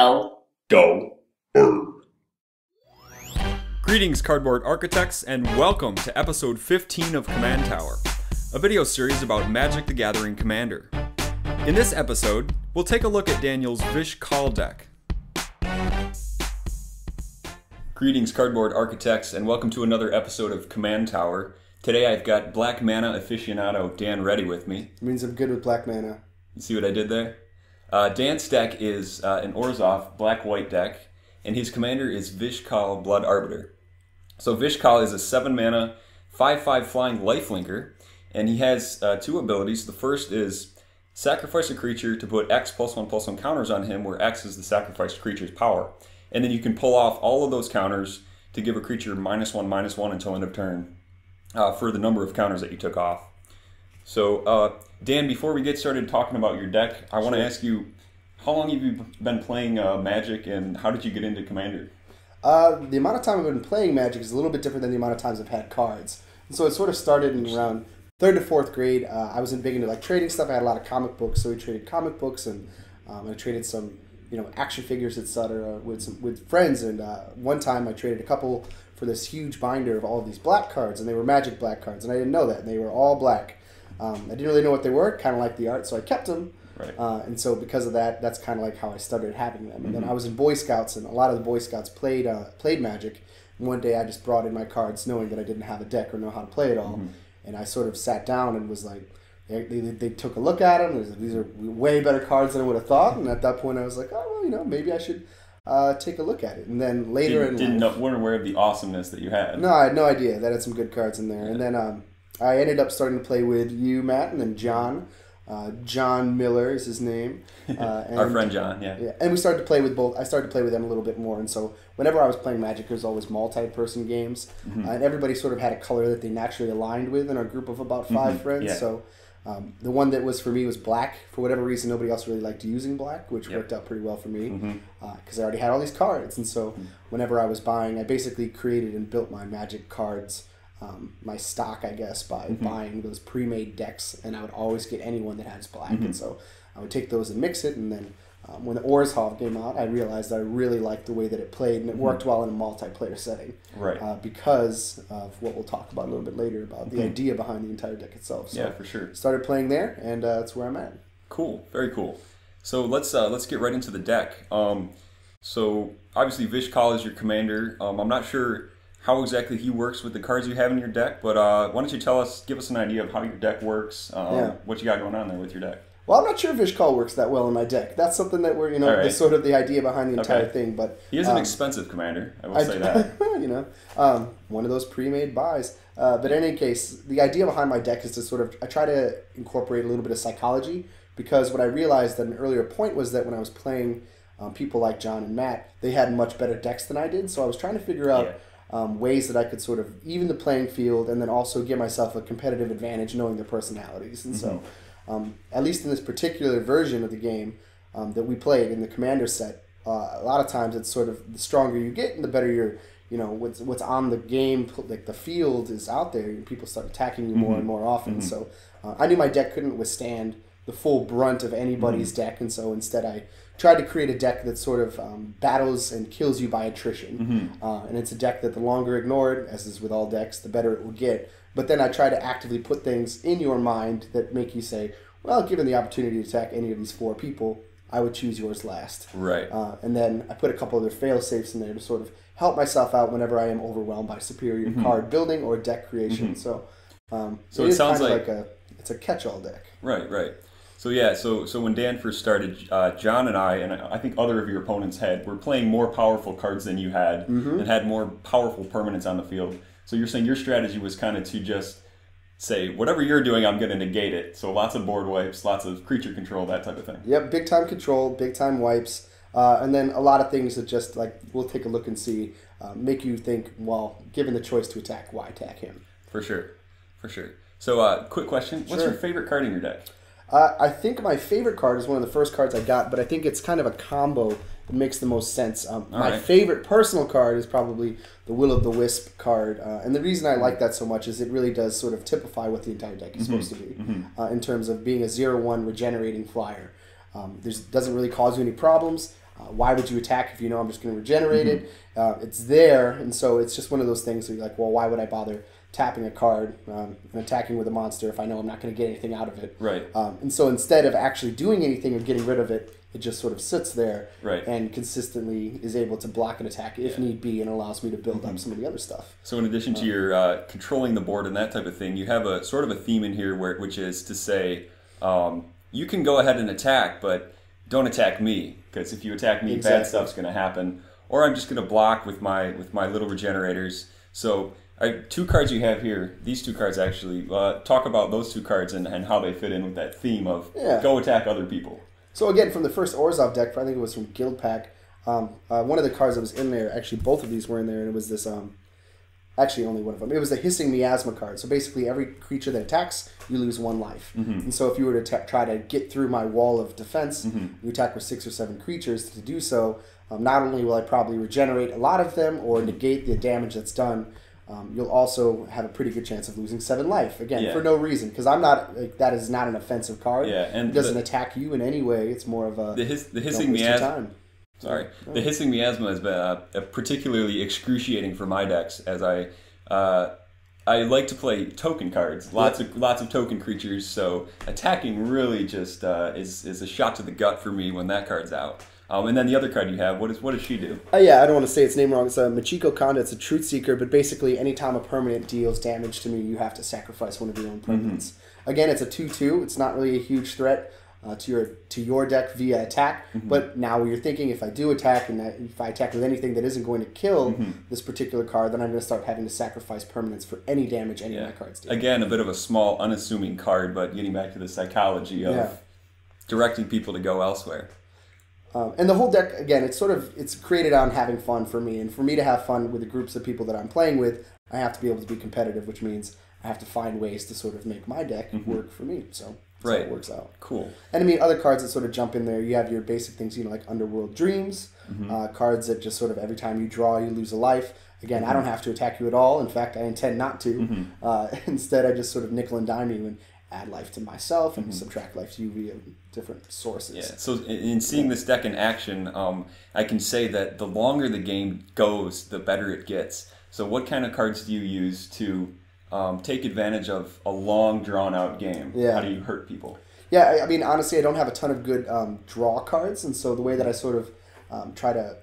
Kal. Go. Greetings, cardboard architects, and welcome to episode 15 of Command Tower, a video series about Magic the Gathering Commander. In this episode, we'll take a look at Daniel's Vish Kal deck. Greetings, cardboard architects, and welcome to another episode of Command Tower. Today I've got Black Mana aficionado Dan Reddy with me. It means I'm good with black mana. You see what I did there? Dan's deck is an Orzhov black-white deck, and his commander is Vish Kal, Blood Arbiter. So Vish Kal is a 7-mana, 5/5 flying lifelinker, and he has two abilities. The first is sacrifice a creature to put X +1/+1 counters on him, where X is the sacrificed creature's power. And then you can pull off all of those counters to give a creature -1/-1 until end of turn for the number of counters that you took off. So, Dan, before we get started talking about your deck, I want to ask you, how long have you been playing Magic, and how did you get into Commander? The amount of time I've been playing Magic is a little bit different than the amount of times I've had cards. And so it sort of started in around 3rd to 4th grade. I was big into like trading stuff. I had a lot of comic books, so we traded comic books, and I traded some, action figures, etc. with friends. And one time I traded a couple for this huge binder of all of these black cards, and they were Magic black cards, and I didn't know that, and they were all black. I didn't really know what they were, kind of like the art, so I kept them. Right. And so because of that, that's kind of like how I started having them. And then I was in Boy Scouts, and a lot of the Boy Scouts played Magic. And one day I just brought in my cards knowing that I didn't have a deck or know how to play it all. And I sort of sat down and was like, they took a look at them. Like, these are way better cards than I would have thought. And at that point I was like, oh, well, maybe I should take a look at it. And then later weren't aware of the awesomeness that you had. No, I had no idea. That had some good cards in there. Yeah. And then I ended up starting to play with you, Matt, and then John. John Miller is his name. And, our friend John, yeah. And we started to play with both. I started to play with them a little bit more. And so whenever I was playing Magic, there was always multi-person games. And everybody sort of had a color that they naturally aligned with in our group of about 5 friends. Yeah. So the one that was for me was black. For whatever reason, nobody else really liked using black, which worked out pretty well for me because I already had all these cards. And so whenever I was buying, I basically created and built my Magic cards, my stock, I guess, by buying those pre-made decks, and I would always get anyone that has black. And so I would take those and mix it, and then when the Orzhov came out, I realized I really liked the way that it played, and it worked well in a multiplayer setting. Right. Because of what we'll talk about a little bit later about the idea behind the entire deck itself. So yeah, for sure. Started playing there, and that's where I'm at. Cool. Very cool. So let's get right into the deck. So obviously Vish Kal is your commander. I'm not sure how exactly he works with the cards you have in your deck, but why don't you give us an idea of how your deck works, what you got going on there with your deck. Well, I'm not sure if Vish Kal works that well in my deck. That's something that we're, is sort of the idea behind the entire thing. But he is an expensive commander, I will say that. One of those pre-made buys. But in any case, the idea behind my deck is to sort of, I try to incorporate a little bit of psychology, because what I realized at an earlier point was that when I was playing people like John and Matt, they had much better decks than I did. So I was trying to figure out ways that I could sort of even the playing field and then also give myself a competitive advantage knowing their personalities. And so, at least in this particular version of the game that we played in the Commander set, a lot of times it's sort of the stronger you get and the better you're, what's on the game, like the field is out there, and people start attacking you more and more often. So I knew my deck couldn't withstand the full brunt of anybody's deck, and so instead I tried to create a deck that sort of battles and kills you by attrition. And it's a deck that the longer ignored, as is with all decks, the better it will get. But then I try to actively put things in your mind that make you say, well, given the opportunity to attack any of these 4 people, I would choose yours last. Right. And then I put a couple other fail-safes in there to sort of help myself out whenever I am overwhelmed by superior card building or deck creation. So it sounds like it's a catch-all deck. Right, right. So yeah, so when Dan first started, John and I think other of your opponents were playing more powerful cards than you had, and had more powerful permanents on the field. So you're saying your strategy was kind of to just say, whatever you're doing, I'm going to negate it. So lots of board wipes, lots of creature control, that type of thing. Yep, big time control, big time wipes, and then a lot of things that just, like, we'll take a look and see, make you think, well, given the choice to attack, why attack him? For sure, for sure. So quick question, what's your favorite card in your deck? I think my favorite card is one of the first cards I got, but I think it's kind of a combo that makes the most sense. My favorite personal card is probably the Will-o'-the-Wisp card, and the reason I like that so much is it really does sort of typify what the entire deck is supposed to be, in terms of being a 0/1 regenerating flyer. Doesn't really cause you any problems. Why would you attack if you know I'm just going to regenerate it? It's there, and so it's just one of those things where you're like, well, why would I bother tapping a card and attacking with a monster if I know I'm not going to get anything out of it? Right. And so instead of actually doing anything or getting rid of it, it just sort of sits there right. and consistently is able to block an attack if need be, and allows me to build up some of the other stuff. So in addition to your controlling the board and that type of thing, you have a sort of a theme in here which is to say, you can go ahead and attack, but don't attack me, because if you attack me, bad stuff's going to happen. Or I'm just going to block with my little regenerators. So two cards you have here, these two cards actually, talk about those two cards and how they fit in with that theme of go attack other people. So again, from the first Orzhov deck, I think it was from Guild Pack, one of the cards that was in there, actually both of these were in there, and it was this, actually only one of them, it was the Hissing Miasma card. So basically every creature that attacks, you lose 1 life. And so if you were to try to get through my wall of defense, you attack with 6 or 7 creatures. To do so, not only will I probably regenerate a lot of them or negate the damage that's done, you'll also have a pretty good chance of losing 7 life, again, for no reason, because I'm not, like, that is not an offensive card. And it doesn't attack you in any way. It's more of a the Hissing Miasma. Sorry, the Hissing Miasma has been particularly excruciating for my decks, as I like to play token cards, lots of token creatures. So attacking really just is a shot to the gut for me when that card's out. And then the other card you have, what does she do? Yeah, I don't want to say its name wrong. It's a Machiko Conda. It's a Truth Seeker, but basically anytime a permanent deals damage to me, you have to sacrifice one of your own permanents. Again, it's a 2/2. It's not really a huge threat to your deck via attack, but now you're thinking, if I do attack, and if I attack with anything that isn't going to kill this particular card, then I'm going to start having to sacrifice permanents for any damage any of my cards do. Again, a bit of a small, unassuming card, but getting back to the psychology of directing people to go elsewhere. And the whole deck, again, it's created on having fun for me. And for me to have fun with the groups of people that I'm playing with, I have to be able to be competitive, which means I have to find ways to sort of make my deck work for me. So that's how it works out. Cool. And I mean, other cards that sort of jump in there, you have your basic things, like Underworld Dreams, cards that just sort of every time you draw, you lose a life. Again, I don't have to attack you at all. In fact, I intend not to. Instead, I just sort of nickel and dime you and add life to myself and subtract life to you via different sources. Yeah. So in seeing this deck in action, I can say that the longer the game goes, the better it gets. So what kind of cards do you use to take advantage of a long, drawn-out game? How do you hurt people? Yeah, I mean, honestly, I don't have a ton of good draw cards, and so the way that I sort of try to,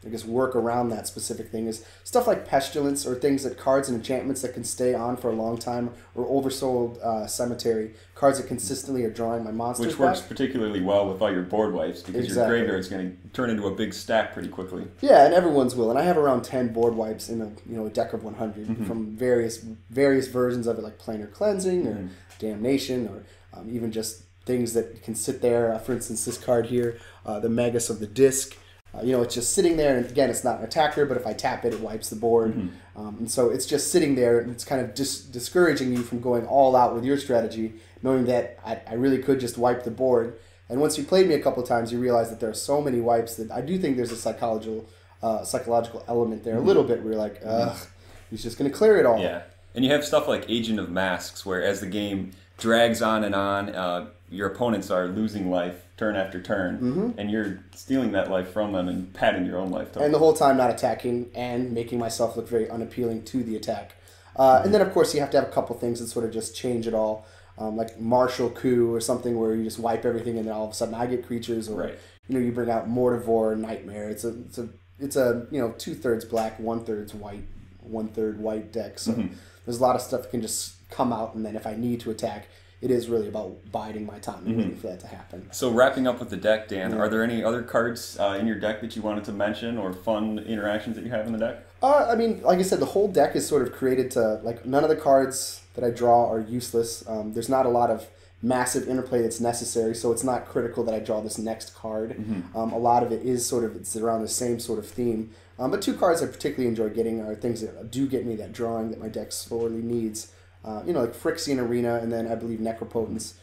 I guess, work around that specific thing is stuff like Pestilence, or things that cards and enchantments that can stay on for a long time, or Oversold Cemetery, cards that consistently are drawing my monsters Which works particularly well with all your board wipes, because your graveyard's going to turn into a big stack pretty quickly. Yeah, and everyone's will. And I have around 10 board wipes in a deck of 100 from various versions of it, like Planar Cleansing or Damnation, or even just things that can sit there. For instance, this card here, the Magus of the Disc. It's just sitting there, and again, it's not an attacker, but if I tap it, it wipes the board. And so it's just sitting there, and it's kind of discouraging you from going all out with your strategy, knowing that I really could just wipe the board. And once you played me a couple of times, you realize that there are so many wipes that I do think there's a psychological element there a little bit, where you're like, he's just going to clear it all. Yeah, and you have stuff like Agent of Masks, where as the game drags on and on, your opponents are losing life turn after turn, and you're stealing that life from them and padding your own life total. And the whole time not attacking and making myself look very unappealing to the attack. And then, of course, you have to have a couple things that sort of just change it all, like Martial Coup or something where you just wipe everything and then all of a sudden I get creatures, or you bring out Mortivore, Nightmare. It's a 2/3 black, 1/3 white, 1/3 white deck. So there's a lot of stuff that can just come out, and then if I need to attack, it is really about biding my time and waiting for that to happen. So wrapping up with the deck, Dan, are there any other cards in your deck that you wanted to mention, or fun interactions that you have in the deck? I mean, like I said, the whole deck is sort of created to, like, none of the cards that I draw are useless. There's not a lot of massive interplay that's necessary, so it's not critical that I draw this next card. A lot of it is sort of, it's around the same sort of theme. But two cards I particularly enjoy getting are things that do get me that drawing that my deck sorely needs. Like Phyrexian Arena, and then I believe Necropotence.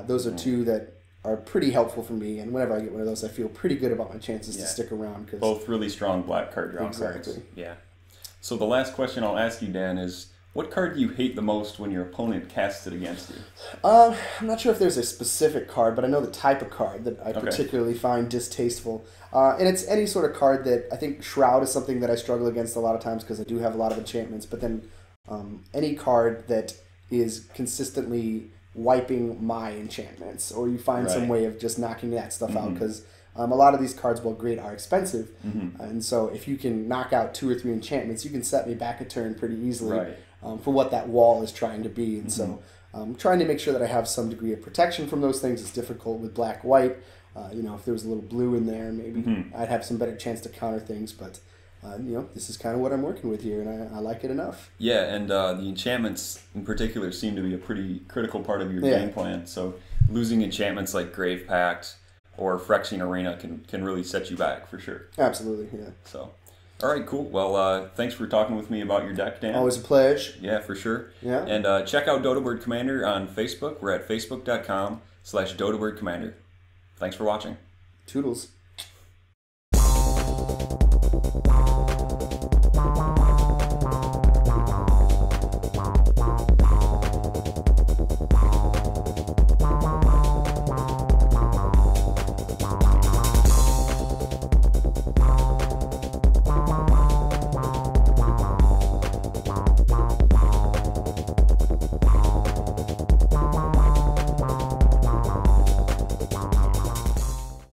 Those are two that are pretty helpful for me, and whenever I get one of those, I feel pretty good about my chances to stick around. Cause both really strong black card draw cards. Yeah. So the last question I'll ask you, Dan, is What card do you hate the most when your opponent casts it against you? I'm not sure if there's a specific card, but I know the type of card that I particularly find distasteful. And it's any sort of card that I think Shroud is something that I struggle against a lot of times because I do have a lot of enchantments. But then any card that is consistently wiping my enchantments, or you find some way of just knocking that stuff out, because a lot of these cards, while great, are expensive. And so if you can knock out 2 or 3 enchantments, you can set me back a turn pretty easily for what that wall is trying to be. And so trying to make sure that I have some degree of protection from those things is difficult with black-white. You know, if there was a little blue in there, maybe I'd have some better chance to counter things. But, you know, this is kind of what I'm working with here, and I like it enough. Yeah, and the enchantments in particular seem to be a pretty critical part of your game plan. So losing enchantments like Grave Pact or Phyrexian Arena can really set you back for sure. Absolutely, yeah. So, all right, cool. Well, thanks for talking with me about your deck, Dan. Always a pleasure. Yeah, for sure. Yeah. And check out Dotaword Commander on Facebook. We're at facebook.com/DotaWordCommander. Thanks for watching. Toodles.